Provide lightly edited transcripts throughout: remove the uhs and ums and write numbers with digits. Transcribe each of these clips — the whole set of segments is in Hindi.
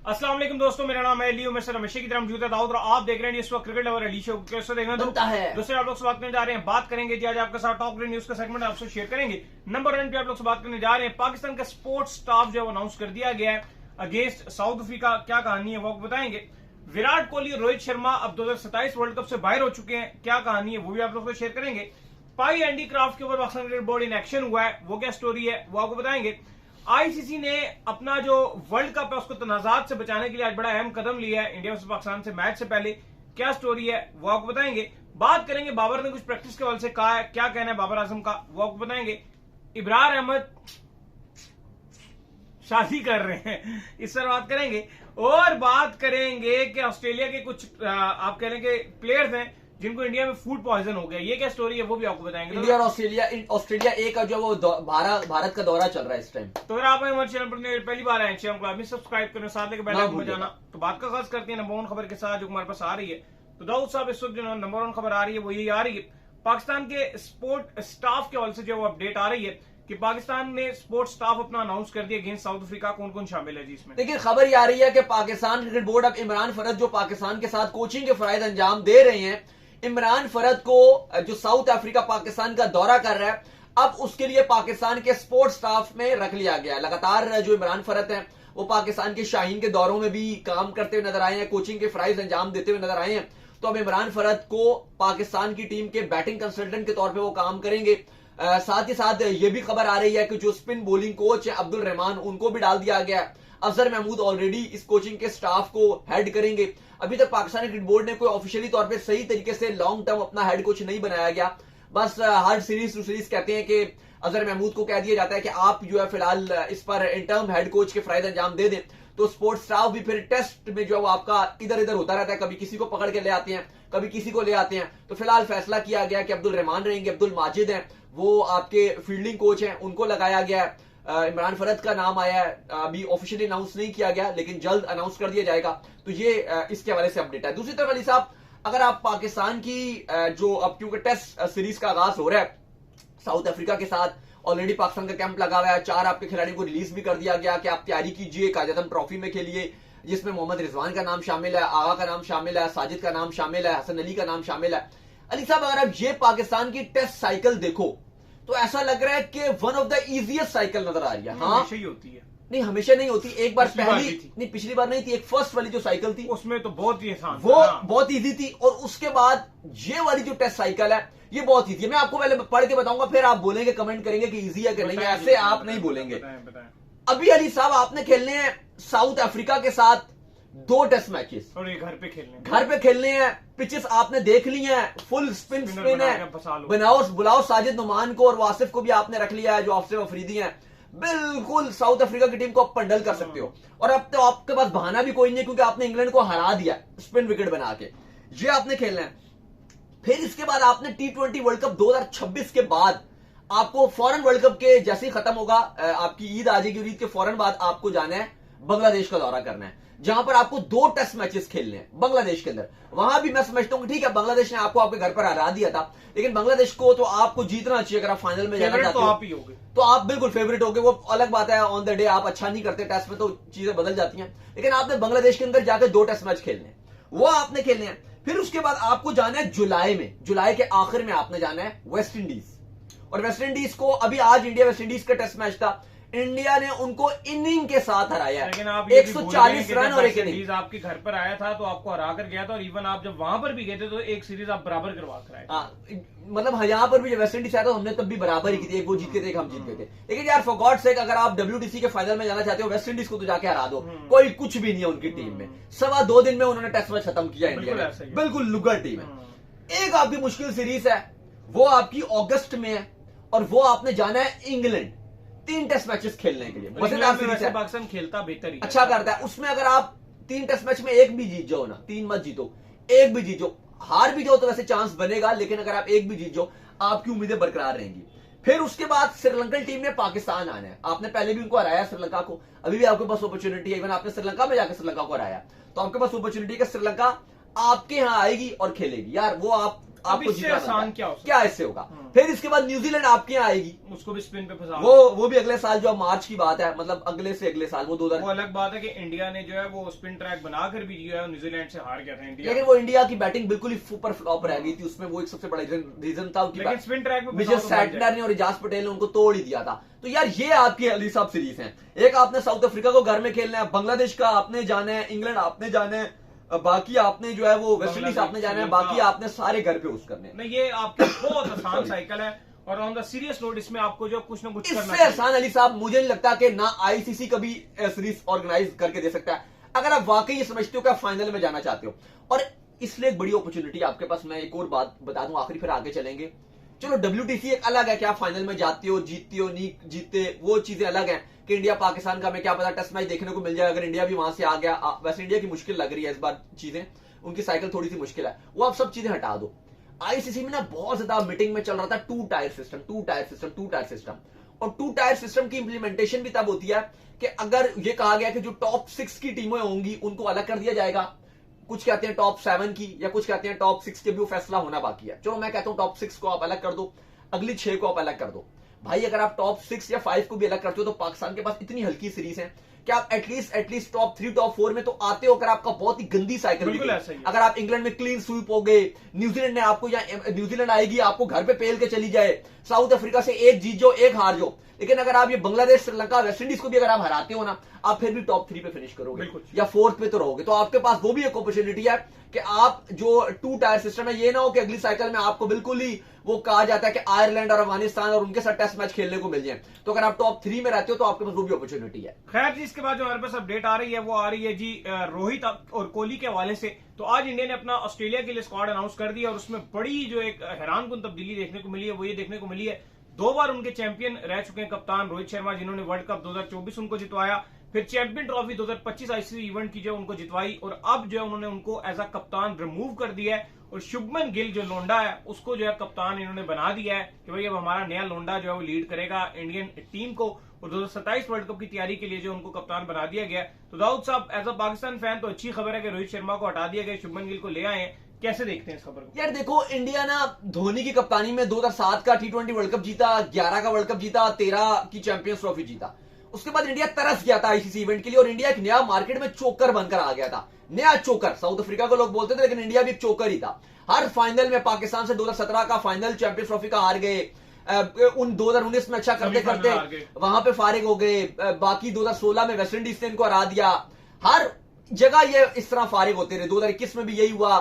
अस्सलाम वालेकुम दोस्तों, मेरा नाम है लियो। मैं सर हमेशा की तरह मौजूद है दाऊद और आप देख रहे हैं इस वक्त क्रिकेट लवर अली शो। कैसे देखना बनता है। दूसरे आप लोग से बात करने जा रहे हैं, बात करेंगे जी आज आपके साथ टॉप न्यूज का सेगमेंट आपसे शेयर करेंगे। नंबर 1 पे आप लोग से बात करने जा रहे हैं, पाकिस्तान का स्पोर्ट्स स्टाफ जो है अनाउंस कर दिया गया है अगेंस्ट साउथ अफ्रीका। क्या कहानी है वो आपको बताएंगे। विराट कोहली और रोहित शर्मा अब 2027 वर्ल्ड कप से बाहर हो चुके हैं, क्या कहानी है वो भी आप लोग को शेयर करेंगे। पाई हैंडीक्राफ्ट के ऊपर Pakistan cricket board in action हुआ है, वो क्या स्टोरी है वो आपको बताएंगे। आईसीसी ने अपना जो वर्ल्ड कप है उसको तनाजात से बचाने के लिए आज बड़ा अहम कदम लिया है इंडिया वर्सेस पाकिस्तान से मैच से पहले, क्या स्टोरी है वो आपको बताएंगे। बात करेंगे बाबर ने कुछ प्रैक्टिस के हवाले से कहा है, क्या कहना है बाबर आजम का वो आपको बताएंगे। इब्रार अहमद शादी कर रहे हैं, इस पर बात करेंगे। और बात करेंगे कि ऑस्ट्रेलिया के कुछ आप कह रहे हैं कि प्लेयर्स हैं जिनको इंडिया में फूड पॉइजन हो गया, ये क्या स्टोरी है वो भी आपको बताएंगे। इंडिया और ऑस्ट्रेलिया एक का जो वो भारत का दौरा चल रहा है इस टाइम। तो अगर आप हमारे चैनल पर पहली बार आए चैनल को अभी सब्सक्राइब करें, साथ लेकर बेल आइकन बजाना। तो बात का खास करते हैं नंबर 1 खबर के साथ जो हमारे पास आ रही है। तो दाऊद साहब इस वक्त जो नंबर 1 खबर आ रही है वो यही आ रही है, पाकिस्तान के स्पोर्ट स्टाफ के हवाले से जो अपडेट आ रही है कि पाकिस्तान ने स्पोर्ट्स स्टाफ अपना अनाउंस कर दिया अगेंस्ट साउथ अफ्रीका। कौन कौन शामिल है जी इसमें? देखिए खबर ये आ रही है कि पाकिस्तान क्रिकेट बोर्ड अब इमरान फरद जो पाकिस्तान के साथ कोचिंग के फराइज अंजाम दे रहे हैं, इमरान फरद को जो साउथ अफ्रीका पाकिस्तान का दौरा कर रहा है, अब उसके लिए पाकिस्तान के स्पोर्ट्स स्टाफ में रख लिया गया। लगातार जो इमरान फरद है वो पाकिस्तान के शाहीन के दौरों में भी काम करते हुए नजर आए हैं, कोचिंग के फराइज अंजाम देते हुए नजर आए हैं। तो अब इमरान फरद को पाकिस्तान की टीम के बैटिंग कंसल्टेंट के तौर पर वो काम करेंगे। साथ ही साथ ये भी खबर आ रही है कि जो स्पिन बॉलिंग कोच है अब्दुल रहमान, उनको भी डाल दिया गया है। अजहर महमूद ऑलरेडी इस कोचिंग के स्टाफ को हेड करेंगे। अभी तक पाकिस्तानी क्रिकेट बोर्ड ने कोई ऑफिशियली तौर पे सही तरीके से लॉन्ग टर्म अपना हेड कोच नहीं बनाया गया। बस हर सीरीज टू सीरीज कहते हैं कि अजहर महमूद को कह दिया जाता है कि आप जो है फिलहाल इस पर इंटर्म हेड कोच के फराइज अंजाम दे दें। तो स्पोर्ट्स स्टाफ भी फिर टेस्ट में जो है वो आपका इधर इधर होता रहता है, कभी किसी को पकड़ के ले आते हैं, कभी किसी को ले आते हैं। तो फिलहाल फैसला किया गया कि अब्दुल रहमान रहेंगे, अब्दुल माजिद हैं वो आपके फील्डिंग कोच हैं, उनको लगाया गया है। इमरान फरद का नाम आया है, अभी ऑफिशियली अनाउंस नहीं किया गया लेकिन जल्द अनाउंस कर दिया जाएगा। तो ये इसके हवाले से अपडेट है। दूसरी तरफ अली साहब, अगर आप पाकिस्तान की जो अब क्योंकि टेस्ट सीरीज का आगाज हो रहा है साउथ अफ्रीका के साथ, ऑलरेडी पाकिस्तान का कैंप लगा हुआ है, 4 आपके खिलाड़ियों को रिलीज भी कर दिया गया कि आप तैयारी कीजिए कायद-ए-आज़म ट्रॉफी में खेलिए, जिसमें मोहम्मद रिजवान का नाम शामिल है, आगा का नाम शामिल है, साजिद का नाम शामिल है, हसन अली का नाम शामिल है। अली साहब, अगर आप ये पाकिस्तान की टेस्ट साइकिल देखो तो ऐसा लग रहा है कि one of the easiest cycle नजर आ रही है। हाँ, हमेशा ही होती है। नहीं, हमेशा नहीं होती। एक बार पहली नहीं, पिछली बार नहीं थी, एक फर्स्ट वाली जो साइकिल थी उसमें तो बहुत ही आसान, वो बहुत इजी थी। और उसके बाद ये वाली जो टेस्ट साइकिल है ये बहुत इजी है। मैं आपको पहले पढ़ के बताऊंगा, फिर आप बोलेंगे, कमेंट करेंगे कि इजी है कि नहीं। ऐसे आप नहीं बोलेंगे। अभी अली साहब आपने खेलने हैं साउथ अफ्रीका के साथ 2 टेस्ट मैचेस और ये घर पे खेलने हैं। पिचेस आपने देख ली हैं, फुल स्पिन है। बुलाओ साजिद नुमान को और वासिफ को भी आपने रख लिया है जो आसिफ अफरीदी हैं। बिल्कुल साउथ अफ्रीका की टीम को आप पंडल कर सकते हो। और अब तो आपके पास बहाना भी कोई नहीं है क्योंकि आपने इंग्लैंड को हरा दिया स्पिन विकेट बना के। ये आपने खेलना है। फिर इसके बाद आपने T20 वर्ल्ड कप 2026 के बाद आपको फौरन वर्ल्ड कप के जैसे ही खत्म होगा, आपकी ईद आ जाएगी और ईद के फौरन बाद आपको जाना है बांग्लादेश का दौरा करना है, जहां पर आपको 2 टेस्ट मैचेस खेलने हैं बांग्लादेश के अंदर। वहां भी मैं समझता हूं कि ठीक है, बांग्लादेश ने आपको आपके घर पर हरा दिया था, लेकिन बांग्लादेश को तो आपको जीतना चाहिए। अगर आप फाइनल में जाना चाहते हो तो आप बिल्कुल फेवरेट हो गए, वो अलग बात है। ऑन द डे आप अच्छा नहीं करते टेस्ट में तो चीजें बदल जाती हैं, लेकिन आपने बांग्लादेश के अंदर जाकर 2 टेस्ट मैच खेलने हैं, वो आपने खेलने हैं। फिर उसके बाद आपको जाना है जुलाई के आखिर में आपने जाना है वेस्ट इंडीज। और वेस्ट इंडीज को अभी आज इंडिया वेस्ट इंडीज का टेस्ट मैच था, इंडिया ने उनको इनिंग के साथ हराया। लेकिन आप 140 रन और एक इनिंग। आपके घर पर आया था तो आपको हरा कर गया था, और इवन आप जब वहां पर भी गए थे तो एक सीरीज आप बराबर करवा कर आए। मतलब यहाँ पर भी जब वेस्ट इंडीज आया था हमने तब भी बराबर ही की थी, एक वो जीत के थे, एक हम जीत गए थे। लेकिन यार फॉर गॉड सेक, अगर आप WTC के फाइनल में जाना चाहते हो वेस्ट इंडीज को तो जाके हरा दो, कोई कुछ भी नहीं है उनकी टीम में। 2.25 दिन में उन्होंने टेस्ट मैच खत्म किया इंडिया में, बिल्कुल लुगर टीम है। एक आपकी मुश्किल सीरीज है वो आपकी अगस्त में है, और वो आपने जाना है इंग्लैंड 3 टेस्ट मैचेस खेलने के लिए। पाकिस्तान खेलता बेहतर ही अच्छा करता है उसमें। अगर आप 3 टेस्ट मैच में एक भी जीत जाओ ना, 3 मत जीतो, एक भी जीत जाओ, हार भी जाओ तो वैसे चांस बनेगा, लेकिन अगर आप एक भी जीत जाओ आपकी उम्मीदें बरकरार रहेंगी। फिर उसके बाद श्रीलंकन टीम ने पाकिस्तान आना है। आपने पहले भी उनको हराया श्रीलंका को, अभी भी आपके पास अपॉर्चुनिटी है। इवन आपने श्रीलंका में जाकर श्रीलंका को हराया, तो आपके पास अपॉर्चुनिटी है। श्रीलंका आपके यहां आएगी और खेलेगी। यार वो आप आपको इससे जीतना आसान बनता है। क्या हो सकता क्या इससे होगा? फिर इसके बाद न्यूजीलैंड आपके यहाँ आएगी, उसको भी स्पिन पे फंसा वो भी अगले साल, जो अब मार्च की बात है, मतलब अगले से अगले साल, वो 2000। वो अलग बात है कि इंडिया ने जो है वो स्पिन ट्रैक बनाकर भी जो है न्यूजीलैंड से हार गया था इंडिया, लेकिन वो इंडिया की बैटिंग बिल्कुल ही सुपर फ्लॉप रह गई थी, उसमें वो एक सबसे बड़ा रीजन था उनकी लेकिन स्पिन ट्रैक में विजय सैटनर ने और इजाज पटेल ने उनको तोड़ ही दिया था। तो यार ये आपकी अली साहब सीरीज है, एक आपने साउथ अफ्रीका को घर में खेलना है, बांग्लादेश का आपने जाना है, इंग्लैंड आपने जाना है, बाकी आपने जो है वो वेस्ट इंडीज आपने जाना है, बाकी आपने सारे घर पे होस्ट करने हैं। नहीं, ये आपकी बहुत आसान साइकिल है और ऑन द सीरियस नोट इसमें आपको जो कुछ ना कुछ करना इससे चाहिए। आसान अली साहब मुझे नहीं लगता कि ना आईसीसी कभी सीरीज ऑर्गेनाइज करके दे सकता है, अगर आप वाकई ये समझते हो कि आप फाइनल में जाना चाहते हो। और इसलिए एक बड़ी अपॉर्चुनिटी आपके पास। मैं एक और बात बता दूं आखिरी, फिर आगे चलेंगे। चलो WTC एक अलग है कि आप फाइनल में जाते हो, जीतते हो, नहीं जीतते, वो चीजें अलग हैं कि इंडिया पाकिस्तान का हमें क्या पता टेस्ट मैच देखने को मिल जाए अगर इंडिया भी वहां से आ गया। वैसे इंडिया की मुश्किल लग रही है इस बार चीजें, उनकी साइकिल थोड़ी सी मुश्किल है, वो आप सब चीजें हटा दो। आईसीसी में ना बहुत ज्यादा मीटिंग में चल रहा था टू टायर सिस्टम, और टू टायर सिस्टम की इंप्लीमेंटेशन भी तब होती है कि अगर ये कहा गया कि जो टॉप 6 की टीमें होंगी उनको अलग कर दिया जाएगा, कुछ कहते हैं टॉप 7 की, या कुछ कहते हैं टॉप 6 के भी वो फैसला होना बाकी है। चलो मैं कहता हूं टॉप 6 को आप अलग कर दो, अगली 6 को आप अलग कर दो। भाई अगर आप टॉप 6 या 5 को भी अलग करते हो तो पाकिस्तान के पास इतनी हल्की सीरीज है कि आप एटलीस्ट टॉप 3 टॉप 4 में तो आते हो। अगर आपका बहुत ही गंदी साइकिल बिल्कुल ऐसा ही है। अगर आप इंग्लैंड में क्लीन स्वीप हो गए, न्यूजीलैंड ने आपको, या न्यूजीलैंड आएगी आपको घर पे पेल के चली जाए, साउथ अफ्रीका से एक जीत जाओ एक हार जाओ, लेकिन अगर आप ये बांग्लादेश, श्रीलंका, वेस्ट इंडीज को भी अगर आप हराते हो ना, आप फिर भी टॉप 3 पे फिनिश करोगे या 4th पे तो रहोगे। तो आपके पास वो भी एक अपॉर्चुनिटी है कि आप जो टू टायर सिस्टम है, ये ना हो कि अगली साइकिल में आपको बिल्कुल ही वो कहा जाता है कि आयरलैंड और अफगानिस्तान और उनके साथ टेस्ट मैच खेलने को मिल जाए। तो अगर आप टॉप 3 में रहते हो तो आपके पास वो भी अपॉर्चुनिटी है। खैर जी, इसके बाद जो हमारे पास अपडेट आ रही है वो आ रही है जी रोहित और कोहली के हवाले से। तो आज इंडिया ने अपना ऑस्ट्रेलिया के लिए स्क्वाड अनाउंस कर दिया और उसमें बड़ी जो एक हैरानकुन तब्दीली देखने को मिली है वो ये देखने को मिली है, 2 बार उनके चैंपियन रह चुके हैं कप्तान रोहित शर्मा, जिन्होंने वर्ल्ड कप 2024 उनको जितवाया, फिर चैंपियन ट्रॉफी 2025 आईसीसी इवेंट की जो उनको जितवाई, और अब जो है उन्होंने उनको एज अ कप्तान रिमूव कर दिया है और शुभमन गिल जो लोंडा है उसको जो है कप्तान इन्होंने बना दिया है कि भाई अब हमारा नया लोंडा जो है वो लीड करेगा इंडियन टीम को, और 2027 वर्ल्ड कप की तैयारी के लिए जो उनको कप्तान बना दिया गया। तो दाऊद साहब एज अ पाकिस्तान फैन तो अच्छी खबर है कि रोहित शर्मा को हटा दिया गया, शुभमन गिल को ले आए हैं, कैसे देखते हैं इस खबर को? यार देखो, इंडिया ना धोनी की कप्तानी में 2007 का T20 वर्ल्ड कप जीता, 11 का वर्ल्ड कप जीता, 13 की चैंपियंस ट्रॉफी जीता। उसके बाद इंडिया तरस गया था आईसीसी इवेंट के लिए और इंडिया एक नया मार्केट में चोकर बनकर आ गया था, नया चोकर। साउथ अफ्रीका को लोग बोलते थे लेकिन इंडिया भी एक चोकर ही था। हर फाइनल में पाकिस्तान से 2017 का फाइनल चैंपियंस ट्रॉफी का हार गए, उन 2019 में अच्छा करते करते वहां पे फारिग हो गए, बाकी 2016 में वेस्ट इंडीज ने इनको हरा दिया। हर जगह ये इस तरह फारिग होते रहे, 2021 में भी यही हुआ,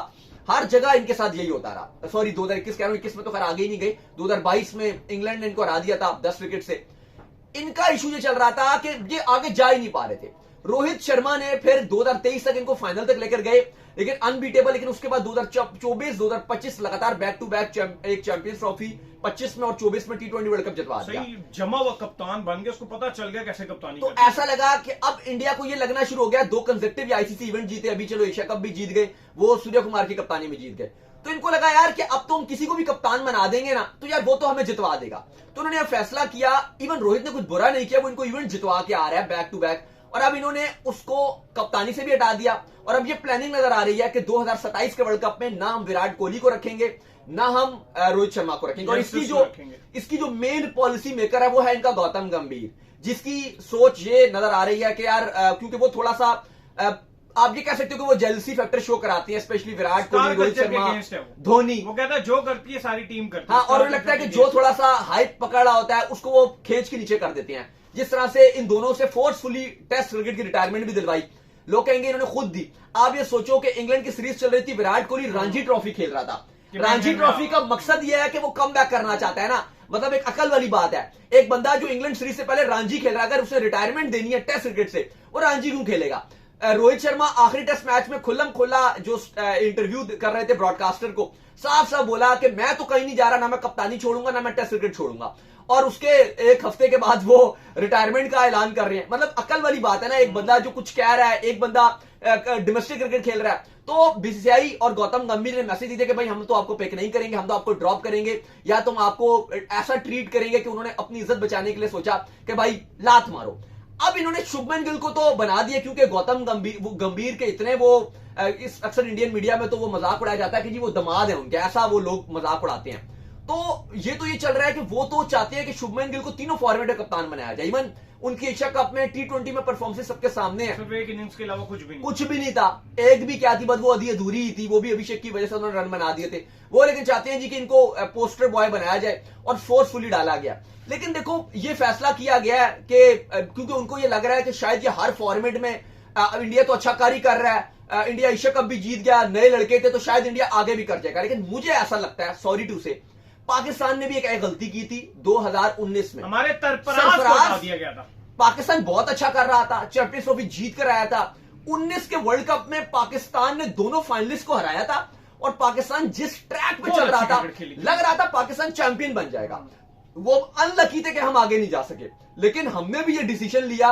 हर जगह इनके साथ यही होता रहा। सॉरी 2021 कह रहा हूं, 21 में तो खैर आगे ही नहीं गए, 2022 में इंग्लैंड ने इनको हरा दिया था 10 विकेट से। इनका इशू ये चल रहा था कि ये आगे जा ही नहीं पा रहे थे। रोहित शर्मा ने फिर 2023 तक इनको फाइनल तक लेकर गए लेकिन अनबीटेबल, लेकिन उसके बाद 2024 2025 लगातार बैक टू बैक एक चैंपियंस ट्रॉफी 25 में और 24 में T20 वर्ल्ड कप जितवा दिया। सही जमा हुआ कप्तान बन गया, उसको पता चल गया कैसे कप्तानी तो ऐसा लगा कि अब इंडिया को ये लगना शुरू हो गया, 2 कंसेक्टिव आईसीसी इवेंट जीते, अभी चलो एशिया कप भी जीत गए, वो सूर्य कुमार की कप्तानी में जीत गए। तो इनको लगा यार कि अब तो हम किसी को भी कप्तान बना देंगे ना तो यार वो तो हमें जितवा देगा। तो उन्होंने यह फैसला किया, इवन रोहित ने कुछ बुरा नहीं किया, वो इनको इवेंट जितवा के आ रहा है बैक टू बैक, और अब इन्होंने उसको कप्तानी से भी हटा दिया। और अब ये प्लानिंग नजर आ रही है कि 2027 के वर्ल्ड कप में ना हम विराट कोहली को रखेंगे ना हम रोहित शर्मा को रखेंगे, और इसकी जो मेन पॉलिसी मेकर है वो है इनका गौतम गंभीर, जिसकी सोच ये नजर आ रही है कि यार क्योंकि वो थोड़ा सा आप ये कह सकते हो कि वो जेलसी फैक्टर शो कराती है, स्पेशली विराट कोहली, रोहित शर्मा, धोनी। वो कहता है जो करती है सारी टीम करती है। हाँ, और लगता है कि जो थोड़ा सा हाइप पकड़ रहा होता है उसको वो खींच के नीचे कर देते हैं। जिस तरह से इन दोनों से फोर्सफुली टेस्ट क्रिकेट की रिटायरमेंट भी दिलवाई, लोग कहेंगे इन्होंने खुद दी। आप ये सोचो कि इंग्लैंड की सीरीज चल रही थी, विराट कोहली रणजी ट्रॉफी खेल रहा था। रणजी ट्रॉफी का मकसद यह है कि वो कम बैक करना चाहता है ना, मतलब एक अकल वाली बात है। एक बंदा जो इंग्लैंड सीरीज से पहले रणजी खेल रहा है, अगर उसे रिटायरमेंट देनी है टेस्ट क्रिकेट से, वो रणजी क्यों खेलेगा? रोहित शर्मा आखिरी टेस्ट मैच में खुल्लम खुल्ला जो इंटरव्यू कर रहे थे ब्रॉडकास्टर को, साफ साफ बोला कि मैं तो कहीं नहीं जा रहा, ना मैं कप्तानी छोड़ूंगा ना मैं टेस्ट क्रिकेट छोड़ूंगा। और उसके एक हफ्ते के बाद वो रिटायरमेंट का ऐलान कर रहे हैं। मतलब अकल वाली बात है ना, एक बंदा जो कुछ कह रहा है, एक बंदा डोमेस्टिक क्रिकेट खेल रहा है। तो बीसीसीआई और गौतम गंभीर ने मैसेज दिया कि भाई हम तो आपको पिक नहीं करेंगे, हम तो आपको ड्रॉप करेंगे, या तुम आपको ऐसा ट्रीट करेंगे कि उन्होंने अपनी इज्जत बचाने के लिए सोचा कि भाई लात मारो। अब इन्होंने शुभमन गिल को तो बना दिया, क्योंकि गौतम गंभीर के इतने वो इस अक्सर इंडियन मीडिया में तो वो मजाक उड़ाया जाता है कि जी वो दामाद है उनके, ऐसा वो लोग मजाक उड़ाते हैं। तो ये चल रहा है कि वो तो चाहते हैं कि शुभमन गिल को तीनों फॉर्मेट में कप्तान बनाया जाए। इवन उनकी एशिया कप में T20 में परफॉर्मेंस सबके सामने है, सिर्फ एक इनिंग्स के अलावा कुछ भी नहीं था। एक भी क्या थी, बस वो आधी अधूरी ही थी, वो भी अभिषेक की वजह से उन्होंने रन बना दिए थे वो। लेकिन चाहते हैं जी कि इनको पोस्टर बॉय बनाया जाए और फोर्सफुली डाला गया। लेकिन देखो ये फैसला किया गया है कि क्योंकि उनको ये लग रहा है कि शायद ये हर फॉर्मेट में इंडिया तो अच्छा कार्य कर रहा है, इंडिया एशिया कप भी जीत गया, नए लड़के थे, तो शायद इंडिया आगे भी कर जाएगा। लेकिन मुझे ऐसा लगता है, सॉरी टू से, पाकिस्तान ने भी एक गलती की थी 2019 में, हमारे सरफराज को हटा दिया गया था। पाकिस्तान बहुत अच्छा कर रहा था, चैंपियंस ट्रॉफी जीत कर आया था। 19 के वर्ल्ड कप में पाकिस्तान ने दोनों फाइनलिस्ट को हराया था और पाकिस्तान जिस ट्रैक पे चल रहा था, लग रहा था पाकिस्तान चैंपियन बन जाएगा। वो अनलकी थे कि हम आगे नहीं जा सके। लेकिन हमने भी ये डिसीजन लिया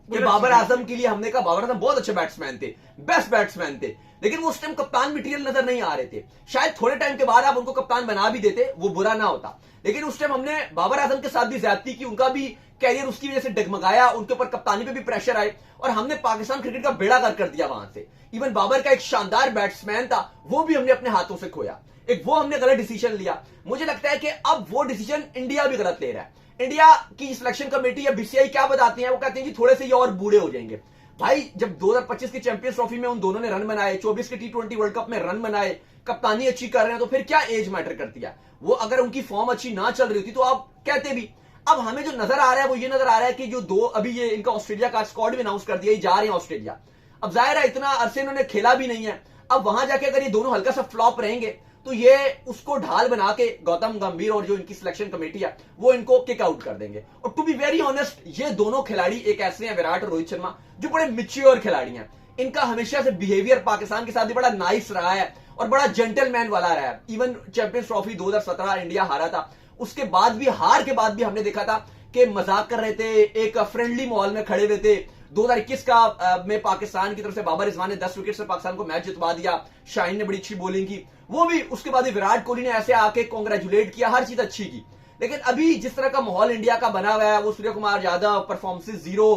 कि बाबर आजम के लिए हमने कहा, बाबर आजम बहुत अच्छे बैट्समैन थे, बेस्ट बैट्समैन थे, लेकिन वो उस टाइम कप्तान मटेरियल नजर नहीं आ रहे थे। शायद थोड़े टाइम के बाद आप उनको कप्तान बना भी देते, वो बुरा ना होता। लेकिन उस टाइम हमने बाबर आजम के साथ भी ज्यादती की, उनका भी कैरियर उसकी वजह से डगमगाया, उनके ऊपर कप्तानी पे भी प्रेशर आए और हमने पाकिस्तान क्रिकेट का बेड़ा गर्क कर दिया वहां से। इवन बाबर का एक शानदार बैट्समैन था, वो भी हमने अपने हाथों से खोया। एक वो हमने गलत डिसीजन लिया। मुझे लगता है कि अब वो डिसीजन इंडिया भी गलत ले रहा है। इंडिया की सिलेक्शन कमेटी या बीसीआई क्या बताती है, वो कहते हैं कि थोड़े से ये और बूढ़े हो जाएंगे। भाई जब 2025 की चैंपियंस ट्रॉफी में उन दोनों ने रन बनाए, 24 के T20 वर्ल्ड कप में रन बनाए, कप्तानी अच्छी कर रहे हैं, तो फिर क्या एज मैटर करती है? वो अगर उनकी फॉर्म अच्छी ना चल रही होती तो आप कहते भी। अब हमें जो नजर आ रहा है वो ये नजर आ रहा है कि जो दो अभी ये इनका ऑस्ट्रेलिया का स्क्वाड भी अनाउंस कर दिया, जा रहे हैं ऑस्ट्रेलिया। अब जाहिर है इतना अरसे इन्होंने खेला भी नहीं है, अब वहां जाके अगर ये दोनों हल्का सा फ्लॉप रहेंगे तो ये उसको ढाल बना के गौतम गंभीर और जो इनकी सिलेक्शन कमेटी है वो इनको किक आउट कर देंगे। और टू बी वेरी ऑनेस्ट, ये दोनों खिलाड़ी एक ऐसे हैं, विराट और रोहित शर्मा, जो बड़े मिच्योर खिलाड़ी हैं। इनका हमेशा से बिहेवियर पाकिस्तान के साथ भी बड़ा नाइस रहा है और बड़ा जेंटलमैन वाला रहा है। इवन चैंपियंस ट्रॉफी 2017 इंडिया हारा था, उसके बाद भी, हार के बाद भी हमने देखा था कि मजाक कर रहे थे, एक फ्रेंडली माहौल में खड़े हुए थे। 2021 का में पाकिस्तान की तरफ से बाबर रिजवान ने 10 विकेट से पाकिस्तान को मैच जितवा दिया, शाहीन ने बड़ी अच्छी बॉलिंग की, वो भी। उसके बाद विराट कोहली ने ऐसे आके कांग्रेचुलेट किया, हर चीज अच्छी की। लेकिन अभी जिस तरह का माहौल इंडिया का बना हुआ है, वो सूर्य कुमार यादव परफॉर्मेंस जीरो,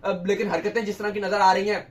लेकिन हरकतें जिस तरह की नजर आ रही हैं,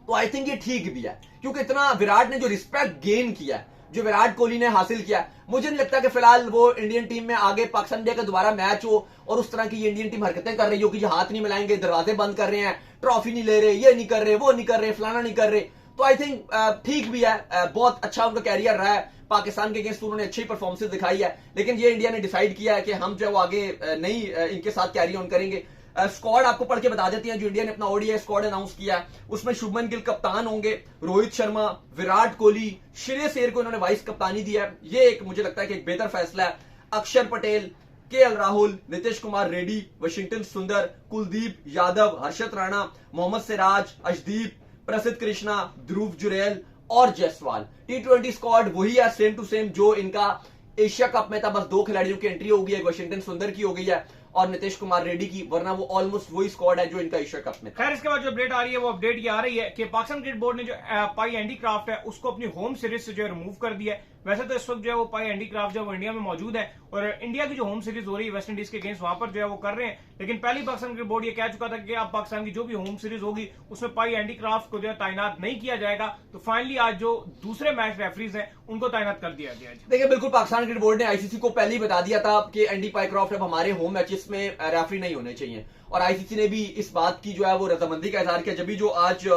तो आई थिंक ये ठीक भी है। क्योंकि इतना विराट ने जो रिस्पेक्ट गेन किया है, जो विराट कोहली ने हासिल किया, मुझे नहीं लगता कि फिलहाल वो इंडियन टीम में आगे पाकिस्तान इंडिया का दोबारा मैच हो और उस तरह की ये इंडियन टीम हरकतें कर रही हो कि जो हाथ नहीं मिलाएंगे, दरवाजे बंद कर रहे हैं, ट्रॉफी नहीं ले रहे, ये नहीं कर रहे, वो नहीं कर रहे, फलाना नहीं कर रहे। तो आई थिंक ठीक भी है, बहुत अच्छा उनका कैरियर रहा है। पाकिस्तान के अगेंस्ट उन्होंने अच्छी परफॉर्मेंस दिखाई है, लेकिन ये इंडिया ने डिसाइड किया है कि हम जो है वो आगे नहीं इनके साथ कैरी ऑन करेंगे। स्क्वाड आपको पढ़ के बता देते हैं जो इंडिया ने अपना ओडीआई स्क्वाड अनाउंस किया है। उसमें शुभमन गिल कप्तान होंगे, रोहित शर्मा, विराट कोहली, श्रेयस अय्यर को इन्होंने वाइस कप्तानी दिया है। ये एक मुझे लगता है कि एक बेहतर फैसला है। अक्षर पटेल, केएल राहुल, नीतीश कुमार रेड्डी, वाशिंगटन सुंदर, कुलदीप यादव, हर्षद राणा, मोहम्मद सिराज, अर्शदीप, प्रसिद्ध कृष्णा, ध्रुव जुरैल और जायसवाल। T20 स्क्वाड वही है, सेम टू सेम जो इनका एशिया कप में था। बस 2 खिलाड़ियों की एंट्री हो गई है, वाशिंगटन सुंदर की हो गई है और नीतीश कुमार रेड्डी की, वरना वो ऑलमोस्ट वही स्क्वाड है जो इनका एशिया कप में। खैर इसके बाद जो अपडेट आ रही है वो अपडेट ये आ रही है कि पाकिस्तान क्रिकेट बोर्ड ने जो पाई हैंडीक्राफ्ट है उसको अपनी होम सीरीज से जो है रिमूव कर दिया है। वैसे तो इस वक्त जो है वो पाई हैंडीक्राफ्ट जो है वो इंडिया में मौजूद है और इंडिया की जो होम सीरीज हो रही है वेस्ट इंडीज के अगेंस्ट वहां पर जो है वो कर रहे हैं। लेकिन पहली पाकिस्तान क्रिकेट बोर्ड ये कह चुका था कि अब पाकिस्तान की जो भी होम सीरीज होगी उसमें पाई हैंडीक्राफ्ट को जो है तैनात नहीं किया जाएगा। तो फाइनली आज जो दूसरे मैच रेफरीज हैं उनको तैनात कर दिया गया। देखिए बिल्कुल, पाकिस्तान क्रिकेट बोर्ड ने आईसीसी को पहले ही बता दिया था कि एंडी पाइक्रॉफ्ट अब हमारे होम मैचेस में रेफरी नहीं होने चाहिए और आईसीसी ने भी इस बात की जो है वो रजामंदी का इजहार किया। जब भी जो आज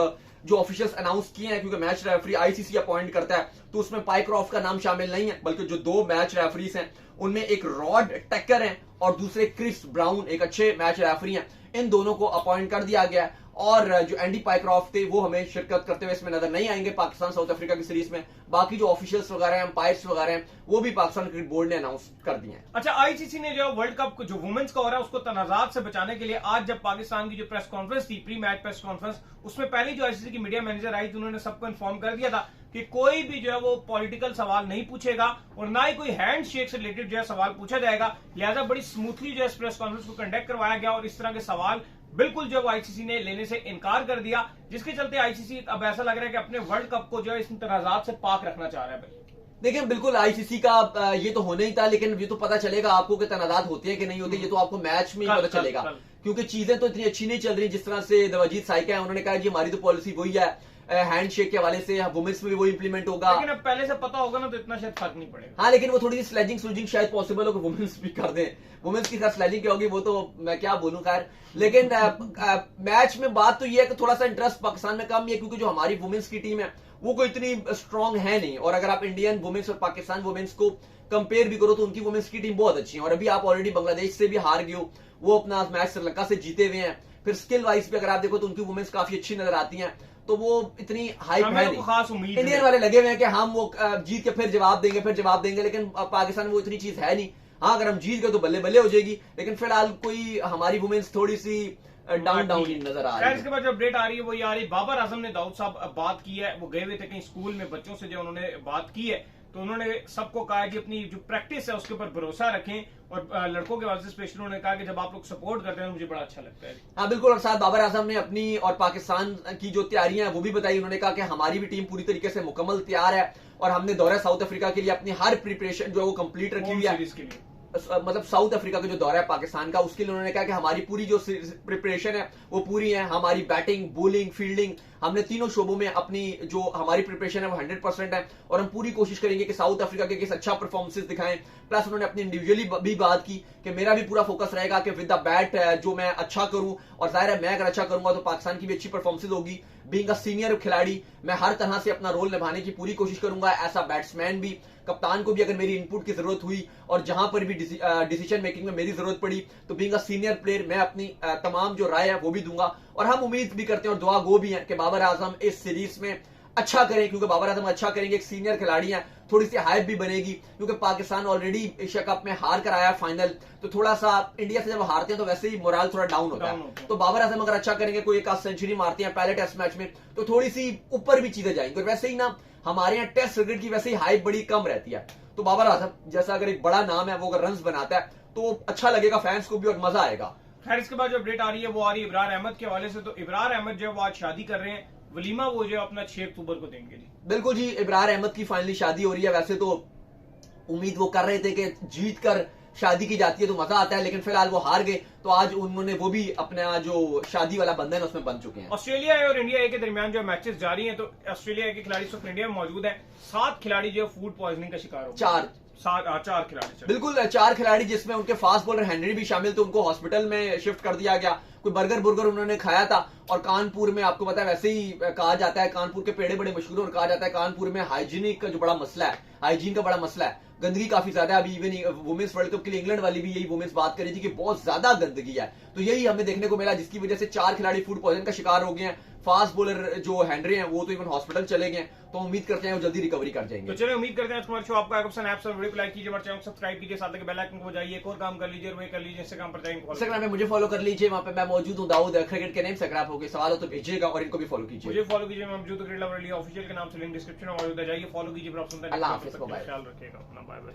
जो ऑफिशियल्स अनाउंस किए हैं, क्योंकि मैच रेफरी आईसीसी अपॉइंट करता है, तो उसमें पाइक्रॉफ्ट का नाम शामिल नहीं है, बल्कि जो 2 मैच रेफरीज हैं उनमें एक रॉड टेकर हैं और दूसरे क्रिस ब्राउन एक अच्छे मैच रेफरी हैं। इन दोनों को अपॉइंट कर दिया गया और जो एंडी पाइक्रॉफ्ट थे वो हमें शिरकत करते हुए इसमें नजर नहीं आएंगे पाकिस्तान साउथ अफ्रीका की सीरीज में। बाकी जो ऑफिशियल्स वगैरह हैं, अंपायर्स वगैरह हैं, वो भी पाकिस्तान क्रिकेट बोर्ड ने अनाउंस कर दिए हैं। अच्छा, आईसीसी ने जो वर्ल्ड कप जो वुमेन्स का हो रहा है उसको तनाजात से बचाने के लिए आज जब पाकिस्तान की जो प्रेस कॉन्फ्रेंस थी, प्री मैच प्रेस कॉन्फ्रेंस, उसमें पहले जो आईसीसी की मीडिया मैनेजर आई थी उन्होंने सबको इन्फॉर्म कर दिया था कि कोई भी जो है वो पॉलिटिकल सवाल नहीं पूछेगा और ना ही कोई हैंड शेक से रिलेटेड जो है सवाल पूछा जाएगा। लिहाजा बड़ी स्मूथली जो है प्रेस कॉन्फ्रेंस को कंडक्ट करवाया गया और इस तरह के सवाल बिल्कुल जो आईसीसी ने लेने से इनकार कर दिया, जिसके चलते आईसीसी अब ऐसा लग रहा है कि अपने वर्ल्ड कप को जो है इस तनाजात से पाक रखना चाह रहा है। भाई देखिए बिल्कुल आईसीसी का ये तो होना ही था, लेकिन ये तो पता चलेगा आपको कि तनाज़ात होते हैं कि नहीं होते, ये तो आपको मैच में ही पता चलेगा। क्योंकि चीजें तो इतनी अच्छी नहीं चल रही जिस तरह से देवाजीत साइका है, उन्होंने कहा कि हमारी तो पॉलिसी वही है, हैंडशेक के हवाले से वुमेन्स में भी वो इंप्लीमेंट होगा। लेकिन अब पहले से पता होगा ना तो इतना शायद फर्क नहीं पड़ेगा। हाँ, लेकिन वो थोड़ी सी स्लेजिंग स्लूजिंग शायद पॉसिबल हो कि वुमेन्स भी कर दें। वुमेन्स की खैर स्लेजिंग क्या होगी वो तो मैं क्या बोलूं खैर, लेकिन मैच में बात तो ये है कि थोड़ा सा इंटरेस्ट पाकिस्तान में कम है, क्योंकि जो हमारी वुमेन्स की टीम है वो कोई इतनी स्ट्रांग है नहीं। और अगर आप इंडियन वुमेन्स और पाकिस्तान वुमेन्स को कंपेयर भी करो तो उनकी वुमेन्स की टीम बहुत अच्छी है। और अभी आप ऑलरेडी बांग्लादेश से भी हार गए हो, वो अपना मैच श्रीलंका से जीते हुए हैं। फिर स्किल वाइज भी अगर आप देखो तो उनकी वुमेन्स काफी अच्छी नजर आती हैं, तो वो इतनी हाइप है नहीं। खास उम्मीद इंडियन वाले लगे हुए हैं कि हम वो जीत के फिर जवाब देंगे, लेकिन पाकिस्तान में वो इतनी चीज है नहीं। हाँ, अगर हम जीत गए तो बल्ले बल्ले हो जाएगी, लेकिन फिलहाल कोई हमारी वुमेन्स थोड़ी सी डाउन ही नजर आ रही है। इसके बाद जो अपडेट आ रही है वो ये आ रही है, बाबर आजम ने दाऊद साहब बात की है, वो गए हुए थे कहीं स्कूल में, बच्चों से जो उन्होंने बात की है तो उन्होंने सबको कहा कि अपनी जो प्रैक्टिस है उसके ऊपर भरोसा रखें। और लड़कों के वास्ते स्पेशली उन्होंने कहा कि जब आप लोग सपोर्ट करते हैं मुझे बड़ा अच्छा लगता है। हाँ बिल्कुल, और साथ बाबर आजम ने अपनी और पाकिस्तान की जो तैयारियां हैं वो भी बताई। उन्होंने कहा कि हमारी भी टीम पूरी तरीके से मुकम्मल तैयार है और हमने दौरा साउथ अफ्रीका के लिए अपनी हर प्रिपरेशन जो है वो कंप्लीट रखी हुई है। मतलब साउथ अफ्रीका का जो दौरा है पाकिस्तान का, उसके लिए उन्होंने कहा कि हमारी पूरी जो प्रिपरेशन है वो पूरी है। हमारी बैटिंग, बॉलिंग, फील्डिंग, हमने तीनों शोबों में अपनी जो हमारी प्रिपरेशन है वो 100% है और हम पूरी कोशिश करेंगे कि साउथ अफ्रीका के किस अच्छा परफॉर्मेंसेस दिखाएं। प्लस उन्होंने अपनी इंडिविजुअली भी बात की कि मेरा भी पूरा फोकस रहेगा कि विद द बैट जो मैं अच्छा करूं, और जाहिर है मैं अगर अच्छा करूंगा तो पाकिस्तान की भी अच्छी परफॉर्मेंसेस होगी। बीइंग अ सीनियर खिलाड़ी मैं हर तरह से अपना रोल निभाने की पूरी कोशिश करूंगा, ऐसा बैट्समैन भी, कप्तान को भी अगर मेरी इनपुट की जरूरत हुई और जहां पर भी डिसीजन मेकिंग में मेरी जरूरत पड़ी तो बीइंग अ सीनियर प्लेयर मैं अपनी तमाम जो राय है वो भी दूंगा। और हम उम्मीद भी करते हैं और दुआ गो भी है कि बाबर आजम इस सीरीज में अच्छा करें, क्योंकि बाबर आजम अच्छा करेंगे, एक सीनियर खिलाड़ी हैं, थोड़ी सी हाइप भी बनेगी। क्योंकि पाकिस्तान ऑलरेडी एशिया कप में हार कर आया फाइनल, तो थोड़ा सा इंडिया से जब हारते हैं तो वैसे ही मोरल थोड़ा डाउन होता है। तो बाबर आजम अगर अच्छा करेंगे, कोई एक आध सेंचुरी मारते हैं पहले टेस्ट मैच में, तो थोड़ी सी ऊपर भी चीजें जाएंगी। और वैसे ही ना हमारे यहाँ टेस्ट क्रिकेट की वैसे ही हाइप बड़ी कम रहती है, तो बाबर आजम जैसा अगर एक बड़ा नाम है वो अगर रन्स बनाता है तो अच्छा लगेगा फैंस को भी और मजा आएगा। खैर इसके बाद जो अपडेट आ रही है वो आ रही है इब्रार अहमद के हवाले से। तो इब्रार अहमद जो है वो आज शादी कर रहे हैं, वलीमा वो जो अपना 6 अक्टूबर को देंगे जी। बिल्कुल जी, इब्रार अहमद की फाइनली शादी हो रही है। वैसे तो उम्मीद वो कर रहे थे कि जीत कर शादी की जाती है तो मजा आता है, लेकिन फिलहाल वो हार गए, तो आज उन्होंने वो भी अपना जो शादी वाला बंधन है उसमें बंध चुके हैं। ऑस्ट्रेलिया और इंडिया ए के दरमियान जो मैचेस जारी हैं, तो ऑस्ट्रेलिया ए के खिलाड़ी सिर्फ इंडिया में मौजूद है, 7 खिलाड़ी जो फूड पॉइजनिंग का शिकार हो, 4 खिलाड़ी, बिल्कुल 4 खिलाड़ी, जिसमें उनके फास्ट बॉलर हेनरी भी शामिल थे, उनको हॉस्पिटल में शिफ्ट कर दिया गया। कोई बर्गर उन्होंने खाया था। और कानपुर में आपको पता है वैसे ही कहा जाता है, कानपुर के पेड़े बड़े मशहूर और कहा जाता है कानपुर में हाइजीनिक का जो बड़ा मसला है, हाइजीन का बड़ा मसला है, गंदगी काफी ज्यादा है। अभी इवन वुमेन्स वर्ल्ड कप के लिए इंग्लैंड वाली भी यही वुमेन्स बात कर रही थी कि बहुत ज्यादा गंदगी है, तो यही हमें देखने को मिला, जिसकी वजह से 4 खिलाड़ी फूड पॉइजन का शिकार हो गए हैं। फास्ट बॉलर जो हेनरी हैं वो तो इवन हॉस्पिटल चले गए, तो उम्मीद करते हैं वो जल्दी रिकवरी कर जाएंगे। तो चलिए उम्मीद करते हैं हमारे शो आपको पसंद है। वीडियो को लाइक कीजिए, हमारे चैनल को सब्सक्राइब कीजिए, साथ में बेल आइकन को बजाइए, एक और काम कर लीजिए और वही कर लीजिए, इंस्टाग्राम पर जाएंगे, इंस्टाग्राम में मुझे फॉलो कर लीजिए, वहां पे मैं मौजूद हूँ, दाऊद क्रिकेट के नेम से। अगर आप कोई सवाल हो तो भेजिएगा और इनको भी फॉलो कीजिए। मुझे फॉलो कीजिए, मैं मौजूद ऑफिशियल के नाम से लिंक डिस्क्रिप्शन में मौजूद है, जाइए फॉलो कीजिए। अल्लाह हाफिज़, ख्याल रखिएगा अपना, बाय बाय।